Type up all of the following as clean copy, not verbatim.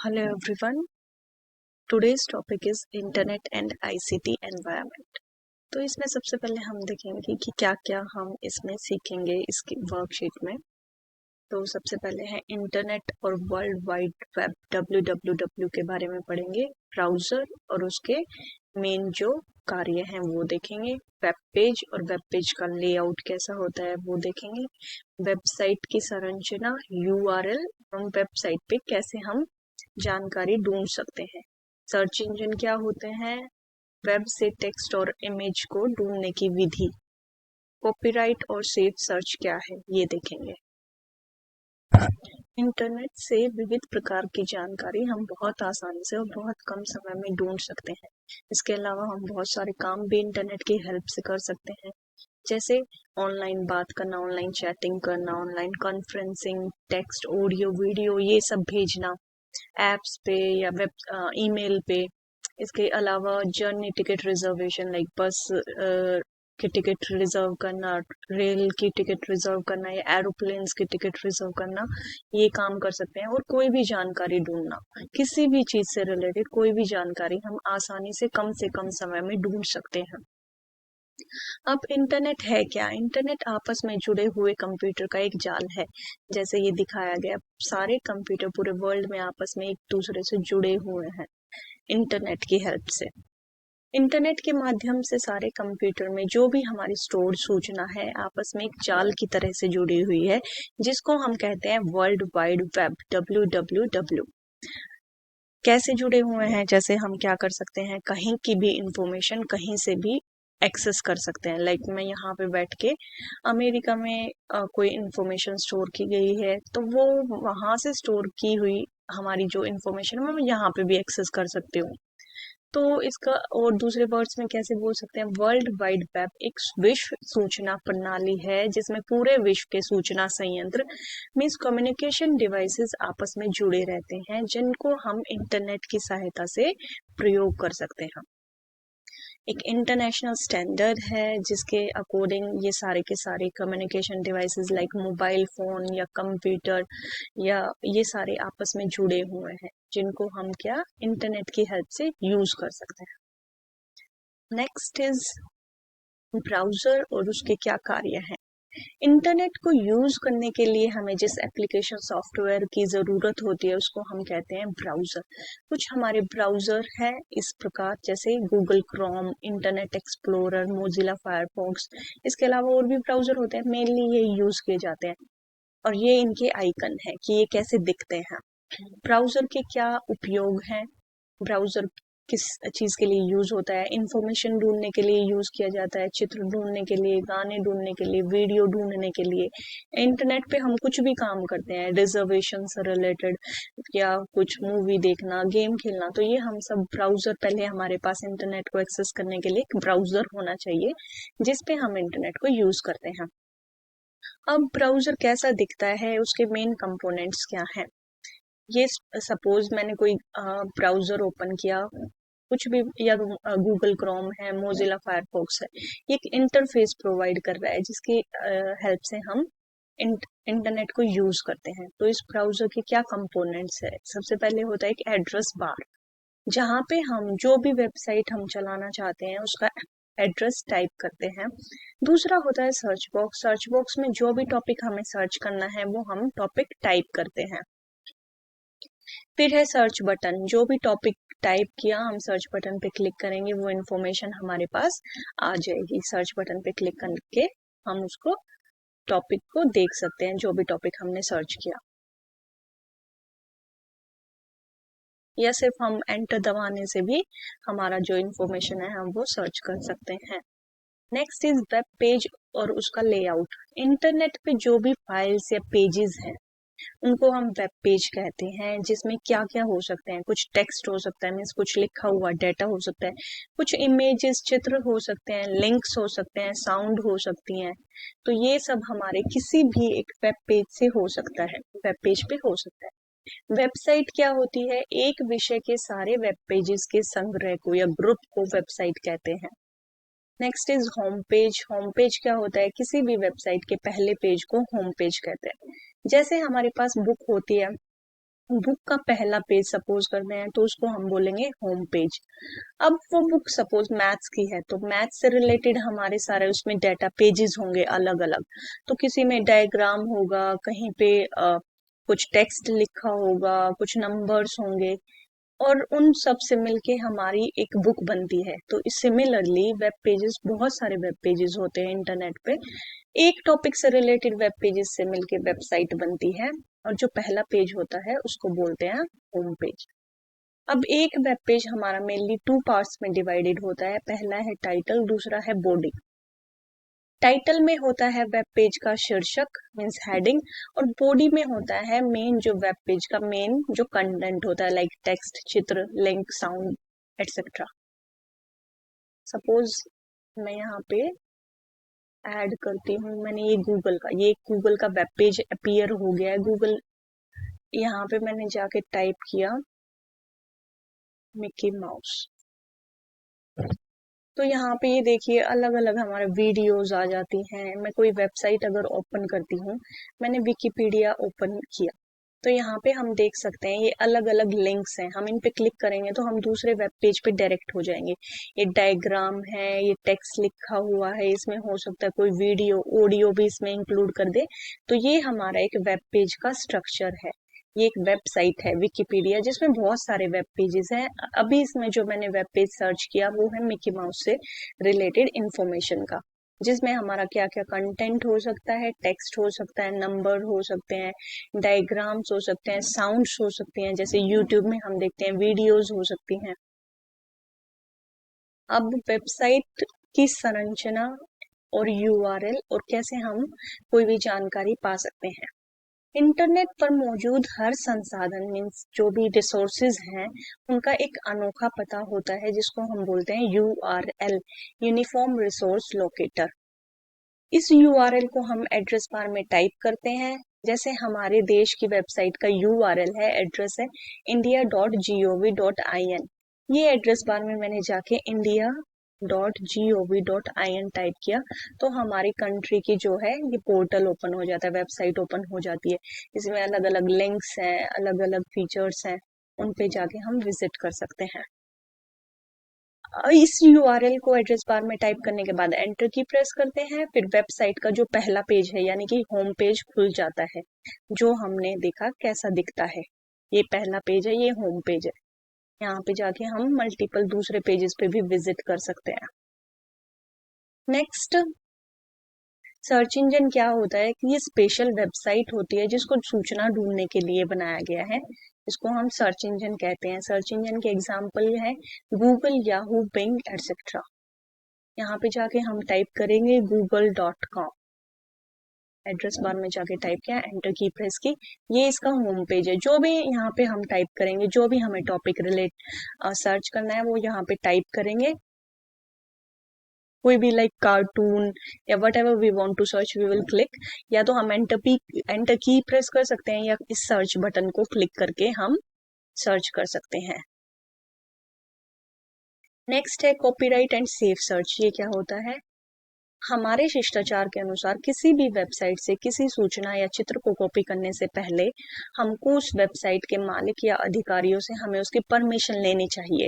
Hello everyone. Today's topic is Internet and ICT environment. तो इसमें सबसे पहले हम देखेंगे कि क्या क्या हम इसमें सीखेंगे इसकी वर्कशीट में। तो सबसे पहले है इंटरनेट और वर्ल्ड वाइड वेब WWW के बारे में पढ़ेंगे, ब्राउज़र और उसके मेन जो कार्य हैं वो देखेंगे, वेब पेज और वेब पेज का लेआउट कैसा होता है वो देखेंगे, वेबसाइट की संरचना URL और वेबसाइट पे कैसे हम जानकारी ढूंढ सकते हैं, सर्च इंजन क्या होते हैं, वेब से टेक्स्ट और इमेज को ढूंढने की विधि, कॉपीराइट और सेफ सर्च क्या है ये देखेंगे। इंटरनेट से विविध प्रकार की जानकारी हम बहुत आसानी से और बहुत कम समय में ढूंढ सकते हैं। इसके अलावा हम बहुत सारे काम भी इंटरनेट की हेल्प से कर सकते हैं, जैसे ऑनलाइन बात करना, ऑनलाइन चैटिंग करना, online conferencing, text, audio, video ये सब भेजना एप्स पे या वेब ईमेल पे। इसके अलावा जर्नी टिकट रिजर्वेशन लाइक बस की टिकट रिजर्व करना, रेल की टिकट रिजर्व करना या एरोप्लेन्स की टिकट रिजर्व करना, ये काम कर सकते हैं। और कोई भी जानकारी ढूंढना, किसी भी चीज से रिलेटेड कोई भी जानकारी हम आसानी से कम समय में ढूंढ सकते हैं। अब इंटरनेट है क्या? इंटरनेट आपस में जुड़े हुए कंप्यूटर का एक जाल है। जैसे ये दिखाया गया, सारे कंप्यूटर पूरे वर्ल्ड में आपस में एक दूसरे से जुड़े हुए हैं इंटरनेट की हेल्प से। इंटरनेट के माध्यम से सारे कंप्यूटर में जो भी हमारी स्टोर्ड सूचना है आपस में एक जाल की तरह से जुड़ी हुई है, जिसको हम कहते हैं वर्ल्ड वाइड वेब WWW। कैसे जुड़े हुए हैं? जैसे हम क्या कर सकते हैं, कहीं की भी इंफॉर्मेशन कहीं से भी एक्सेस कर सकते हैं। लाइक मैं यहाँ पे बैठ के अमेरिका में कोई इंफॉर्मेशन स्टोर की गई है, तो वो वहां से स्टोर की हुई हमारी जो इंफॉर्मेशन है मैं यहाँ पे भी एक्सेस कर सकती हूँ। तो इसका और दूसरे वर्ड्स में कैसे बोल सकते हैं, वर्ल्ड वाइड वेब एक विश्व सूचना प्रणाली है जिसमें पूरे विश्व के सूचना संयंत्र मीन्स कम्युनिकेशन डिवाइसेस आपस में जुड़े रहते हैं, जिनको हम इंटरनेट की सहायता से प्रयोग कर सकते हैं। एक इंटरनेशनल स्टैंडर्ड है जिसके अकॉर्डिंग ये सारे के सारे communication devices like mobile phone या कंप्यूटर या ये सारे आपस में जुड़े हुए हैं, जिनको हम क्या इंटरनेट की हेल्प से यूज कर सकते हैं। नेक्स्ट इज ब्राउजर और उसके क्या कार्य हैं। इंटरनेट को यूज करने के लिए हमें जिस एप्लीकेशन सॉफ्टवेयर की जरूरत होती है उसको हम कहते हैं ब्राउजर। कुछ हमारे ब्राउजर है इस प्रकार, जैसे Google Chrome, internet explorer, Mozilla Firefox. इसके अलावा और भी ब्राउजर होते हैं, मेनली ये यूज किए जाते हैं और ये इनके आइकन है कि ये कैसे दिखते हैं। ब्राउजर के क्या उपयोग हैं, ब्राउजर किस चीज के लिए यूज होता है? इंफॉर्मेशन ढूंढने के लिए यूज किया जाता है, चित्र ढूंढने के लिए, गाने ढूंढने के लिए, वीडियो ढूंढने के लिए। इंटरनेट पे हम कुछ भी काम करते हैं, रिजर्वेशन से रिलेटेड या कुछ मूवी देखना, गेम खेलना, तो ये हम सब ब्राउजर, पहले हमारे पास इंटरनेट को एक्सेस करने के लिए एक ब्राउजर होना चाहिए जिसपे हम इंटरनेट को यूज करते हैं। अब ब्राउजर कैसा दिखता है, उसके मेन कंपोनेंट्स क्या हैं? ये सपोज मैंने कोई ब्राउजर ओपन किया, कुछ भी, या गूगल क्रोम है, मोजिला फायरफॉक्स है, ये एक इंटरफेस प्रोवाइड कर रहा है जिसकी हेल्प से हम इंटरनेट को यूज करते हैं। तो इस ब्राउजर के क्या कंपोनेंट्स है? सबसे पहले होता है एक एड्रेस बार, जहाँ पे हम जो भी वेबसाइट हम चलाना चाहते हैं उसका एड्रेस टाइप करते हैं। दूसरा होता है सर्च बॉक्स, सर्च बॉक्स में जो भी टॉपिक हमें सर्च करना है वो हम टॉपिक टाइप करते हैं। फिर है सर्च बटन, जो भी टॉपिक टाइप किया हम सर्च बटन पे क्लिक करेंगे वो इन्फॉर्मेशन हमारे पास आ जाएगी। सर्च बटन पे क्लिक करके हम उसको टॉपिक को देख सकते हैं, जो भी टॉपिक हमने सर्च किया, या सिर्फ हम एंटर दबाने से भी हमारा जो इन्फॉर्मेशन है हम वो सर्च कर सकते हैं। नेक्स्ट इज वेब पेज और उसका लेआउट। इंटरनेट पे जो भी फाइल्स या पेजेस हैं उनको हम वेब पेज कहते हैं, जिसमें क्या क्या हो सकते हैं, कुछ टेक्स्ट हो सकता है, मीन्स कुछ लिखा हुआ डेटा हो सकता है, कुछ इमेजेस, चित्र हो सकते हैं, लिंक्स हो सकते हैं, साउंड हो सकती हैं। तो ये सब हमारे किसी भी एक वेब पेज से हो सकता है, वेब पेज पे हो सकता है। वेबसाइट क्या होती है? एक विषय के सारे वेब पेजेस के संग्रह को या ग्रुप को वेबसाइट कहते हैं। Next is home page. Home page क्या होता है? किसी भी वेबसाइट के पहले पेज को होम पेज कहते हैं। जैसे हमारे पास बुक होती है, बुक का पहला पेज सपोज करते हैं तो उसको हम बोलेंगे होम पेज। अब वो बुक सपोज मैथ्स की है तो मैथ्स से रिलेटेड हमारे सारे उसमें डाटा पेजेस होंगे अलग अलग, तो किसी में डायग्राम होगा, कहीं पे कुछ टेक्स्ट लिखा होगा, कुछ नंबर्स होंगे, और उन सब से मिलके हमारी एक बुक बनती है। तो सिमिलरली वेब पेजेस, बहुत सारे वेब पेजेस होते हैं इंटरनेट पे, एक टॉपिक से रिलेटेड वेब पेजेस से मिलके वेबसाइट बनती है, और जो पहला पेज होता है उसको बोलते हैं होम पेज। अब एक वेब पेज हमारा मेनली टू पार्ट्स में डिवाइडेड होता है, पहला है टाइटल, दूसरा है बॉडी। टाइटल में होता है वेब पेज का शीर्षक मीन्स हेडिंग, और बॉडी में होता है मेन जो वेब पेज का मेन जो कंटेंट होता है, लाइक टेक्स्ट, चित्र, लिंक, साउंड एटसेट्रा। सपोज मैं यहाँ पे ऐड करती हूँ, मैंने ये गूगल का वेब पेज अपीयर हो गया है। गूगल, यहाँ पे मैंने जाके टाइप किया मिकी माउस, तो यहाँ पे ये देखिए अलग अलग हमारे वीडियोस आ जाती हैं। मैं कोई वेबसाइट अगर ओपन करती हूँ, मैंने विकिपीडिया ओपन किया, तो यहाँ पे हम देख सकते हैं ये अलग अलग लिंक्स हैं, हम इन पे क्लिक करेंगे तो हम दूसरे वेब पेज पे डायरेक्ट हो जाएंगे। ये डायग्राम है, ये टेक्स्ट लिखा हुआ है, इसमें हो सकता है कोई वीडियो ऑडियो भी इसमें इंक्लूड कर दे, तो ये हमारा एक वेब पेज का स्ट्रक्चर है। ये एक वेबसाइट है विकिपीडिया जिसमें बहुत सारे वेब पेजेस हैं। अभी इसमें जो मैंने वेब पेज सर्च किया वो है मिकी माउस से रिलेटेड इंफॉर्मेशन का, जिसमें हमारा क्या क्या कंटेंट हो सकता है, टेक्स्ट हो सकता है, नंबर हो सकते हैं, डायग्राम्स हो सकते हैं, साउंड्स हो सकते हैं, जैसे यूट्यूब में हम देखते हैं वीडियोस हो सकती हैं। अब वेबसाइट की संरचना और यूआरएल और कैसे हम कोई भी जानकारी पा सकते हैं। इंटरनेट पर मौजूद हर संसाधन मीन्स जो भी रिसोर्सेज हैं उनका एक अनोखा पता होता है जिसको हम बोलते हैं यूआरएल, यूनिफॉर्म रिसोर्स लोकेटर। इस यूआरएल को हम एड्रेस बार में टाइप करते हैं। जैसे हमारे देश की वेबसाइट का यूआरएल है, एड्रेस है india.gov.in। ये एड्रेस बार में मैंने जाके india.gov.in टाइप किया तो हमारी कंट्री की जो है ये पोर्टल ओपन हो जाता है, वेबसाइट ओपन हो जाती है। इसमें अलग अलग लिंक्स हैं, अलग अलग फीचर्स हैं, उन पे जाके हम विजिट कर सकते हैं। इस यूआरएल को एड्रेस बार में टाइप करने के बाद एंटर की प्रेस करते हैं, फिर वेबसाइट का जो पहला पेज है यानी कि होम पेज खुल जाता है, जो हमने देखा कैसा दिखता है। ये पहला पेज है, ये होम पेज है। यहाँ पे जाके हम मल्टीपल दूसरे पेजेस पे भी विजिट कर सकते हैं। नेक्स्ट, सर्च इंजन क्या होता है कि ये स्पेशल वेबसाइट होती है जिसको सूचना ढूंढने के लिए बनाया गया है, इसको हम सर्च इंजन कहते हैं। सर्च इंजन के एग्जाम्पल है गूगल, याहू, बिंग एटसेट्रा। यहाँ पे जाके हम टाइप करेंगे google.com, एड्रेस बार में जाके टाइप किया, एंटर की प्रेस की, ये इसका होम पेज है। जो भी यहाँ पे हम टाइप करेंगे, जो भी हमें टॉपिक रिलेट सर्च करना है वो यहाँ पे टाइप करेंगे, कोई भी लाइक कार्टून या whatever we want to search we will click, या तो हम एंटर की प्रेस कर सकते हैं या इस सर्च बटन को क्लिक करके हम सर्च कर सकते हैं। नेक्स्ट है कॉपीराइट एंड सेफ सर्च। ये क्या होता है? हमारे शिष्टाचार के अनुसार किसी भी वेबसाइट से किसी सूचना या चित्र को कॉपी करने से पहले हमको उस वेबसाइट के मालिक या अधिकारियों से हमें उसकी परमिशन लेनी चाहिए।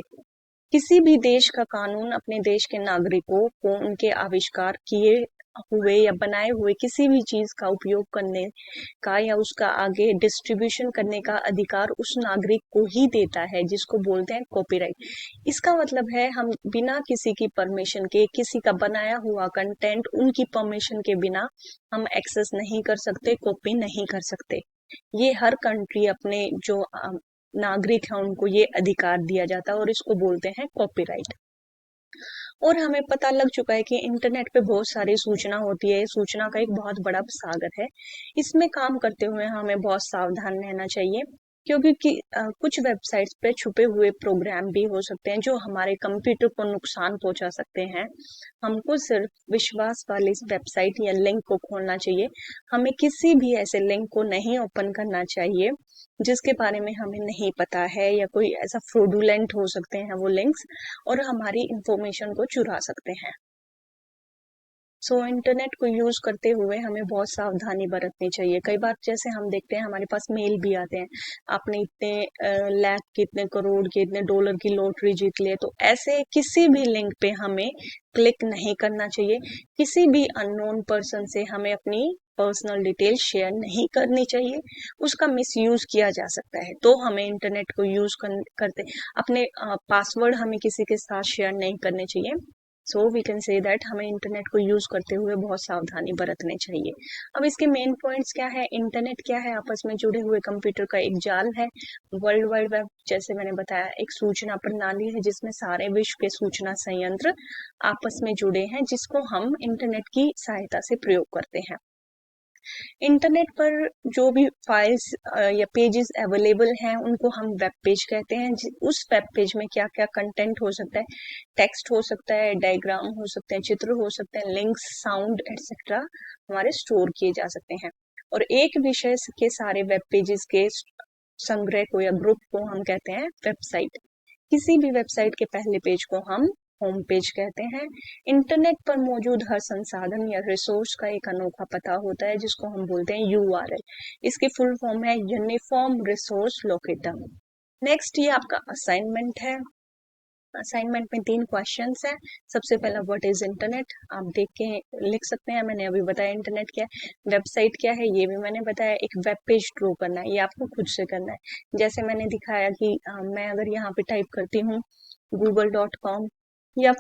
किसी भी देश का कानून अपने देश के नागरिकों को उनके आविष्कार किए हुए या बनाए हुए किसी भी चीज का उपयोग करने का या उसका आगे डिस्ट्रीब्यूशन करने का अधिकार उस नागरिक को ही देता है, जिसको बोलते हैं कॉपीराइट। इसका मतलब है हम बिना किसी की परमिशन के किसी का बनाया हुआ कंटेंट उनकी परमिशन के बिना हम एक्सेस नहीं कर सकते, कॉपी नहीं कर सकते। ये हर कंट्री अपने जो नागरिक है उनको ये अधिकार दिया जाता है और इसको बोलते हैं कॉपीराइट। और हमें पता लग चुका है कि इंटरनेट पे बहुत सारी सूचना होती है, सूचना का एक बहुत बड़ा सागर है। इसमें काम करते हुए हमें बहुत सावधान रहना चाहिए, क्योंकि कुछ वेबसाइट्स पे छुपे हुए प्रोग्राम भी हो सकते हैं जो हमारे कंप्यूटर को नुकसान पहुंचा सकते हैं। हमको सिर्फ विश्वास वाली वेबसाइट या लिंक को खोलना चाहिए। हमें किसी भी ऐसे लिंक को नहीं ओपन करना चाहिए जिसके बारे में हमें नहीं पता है, या कोई ऐसा फ्रॉडुलेंट हो सकते हैं वो लिंक्स और हमारी इंफॉर्मेशन को चुरा सकते हैं। सो इंटरनेट को यूज करते हुए हमें बहुत सावधानी बरतनी चाहिए। कई बार जैसे हम देखते हैं हमारे पास मेल भी आते हैं, आपने इतने लाख की, इतने करोड़ की, इतने डॉलर की लॉटरी जीत लिए, तो ऐसे किसी भी लिंक पे हमें क्लिक नहीं करना चाहिए। किसी भी अननोन पर्सन से हमें अपनी पर्सनल डिटेल शेयर नहीं करनी चाहिए, उसका मिसयूज किया जा सकता है। तो हमें इंटरनेट को यूज करते अपने पासवर्ड हमें किसी के साथ शेयर नहीं करने चाहिए। So we can say that हमें इंटरनेट को यूज करते हुए बहुत सावधानी बरतनी चाहिए। अब इसके मेन पॉइंट्स क्या है? इंटरनेट क्या है? आपस में जुड़े हुए कंप्यूटर का एक जाल है। वर्ल्ड वाइड वेब, जैसे मैंने बताया, एक सूचना प्रणाली है जिसमें सारे विश्व के सूचना संयंत्र आपस में जुड़े हैं, जिसको हम इंटरनेट की सहायता से प्रयोग करते हैं। इंटरनेट पर जो भी फाइल्स या पेजेस अवेलेबल हैं उनको हम वेब पेज कहते हैं। उस वेब पेज में क्या क्या कंटेंट हो सकता है? टेक्स्ट हो सकता है, डायग्राम हो सकते हैं, चित्र हो सकते हैं, लिंक्स, साउंड एटसेट्रा हमारे स्टोर किए जा सकते हैं। और एक विषय के सारे वेब पेजेस के संग्रह को या ग्रुप को हम कहते हैं वेबसाइट। किसी भी वेबसाइट के पहले पेज को हम होम पेज कहते हैं। इंटरनेट पर मौजूद हर संसाधन या रिसोर्स का एक अनोखा पता होता है जिसको हम बोलते हैं यूआरएल। इसकी फुल फॉर्म है यूनिफॉर्म रिसोर्स लोकेटर। नेक्स्ट ये आपका असाइनमेंट है। असाइनमेंट में 3 क्वेश्चंस है। सबसे पहला व्हाट इज इंटरनेट, आप देख के लिख सकते हैं। मैंने अभी बताया इंटरनेट क्या है। वेबसाइट क्या है, ये भी मैंने बताया। एक वेब पेज ड्रॉ करना है, ये आपको खुद से करना है। जैसे मैंने दिखाया कि मैं अगर यहाँ पे टाइप करती हूँ google.com, या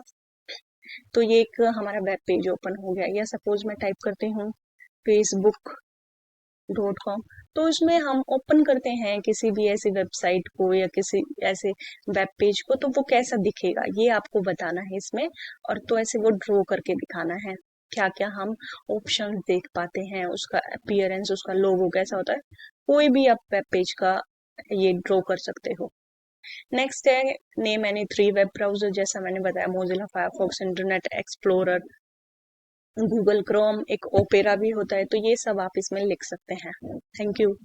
तो ये एक हमारा वेब पेज ओपन हो गया। या सपोज मैं टाइप करती हूँ facebook.com, तो इसमें हम ओपन करते हैं किसी भी ऐसी वेबसाइट को या किसी ऐसे वेब पेज को, तो वो कैसा दिखेगा ये आपको बताना है इसमें। और तो ऐसे वो ड्रॉ करके दिखाना है क्या क्या हम ऑप्शन देख पाते हैं, उसका अपीयरेंस, उसका लोगो कैसा होता है। कोई भी आप वेब पेज का ये ड्रॉ कर सकते हो। नेक्स्ट है नेम एनी 3 वेब ब्राउजर, जैसा मैंने बताया Mozilla Firefox, internet explorer, Google Chrome, एक ओपेरा भी होता है। तो ये सब आप इसमें लिख सकते हैं। Thank you.